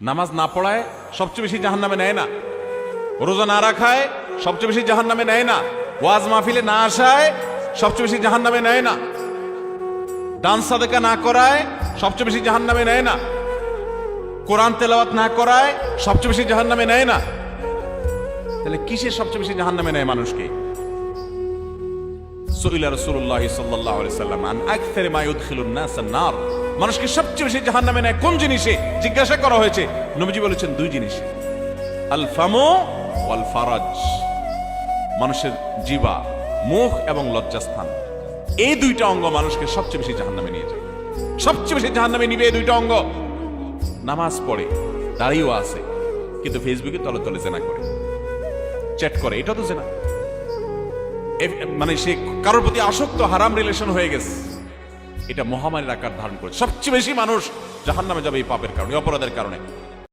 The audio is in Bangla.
নামাজ না পড়ায় সবচেয়ে বেশি জাহান্নামে নেয় না, রোজা না রাখায় সবচেয়ে বেশি জাহান্নামে নেয় না, ওয়াজ মাহফিলে না আসায় সবচেয়ে বেশি জাহান্নামে নেয় না, দান সাদেকা না করায় সবচেয়ে বেশি জাহান্নামে নেয় না, কোরআন তেলাওয়াত না করায় সবচেয়ে বেশি জাহান্নামে নেয় না। তাহলে কিসের সবচেয়ে বেশি জাহান্নামে নেয় মানুষকে? সুইলা রাসূলুল্লাহ সাল্লাল্লাহু আলাইহি সাল্লাম আন আকসারি মা ইউদখিলুন নাস আন-নার, মানুষকে সবচেয়ে বেশি জাহান্নামে নেয় কোন জিনিসে জিজ্ঞাসা করা হয়েছে। নবীজি বলেছেন দুই জিনিস, আল ফামু ওয়াল ফারাজ, মানুষের জিহ্বা, মুখ এবং লজ্জাস্থান, এই দুইটা অঙ্গ মানুষকে সবচেয়ে বেশি জাহান্নামে নিয়ে যায়। সবচেয়ে বেশি জাহান্নামে নিবে এই দুইটা অঙ্গ। নামাজ পড়ে, দাঁড়িয়েও আছে, কিন্তু ফেসবুকে তলে তলে জেনা করে, চ্যাট করে, এটা তো জেনা। মানে সে কারোর প্রতি আসক্ত, হারাম রিলেশন হয়ে গেছে। এটা মহামারীর আকার ধারণ করে। সবচেয়ে বেশি মানুষ জাহান্নামে যাবে এই পাপের কারণে, অপরাধের কারণে।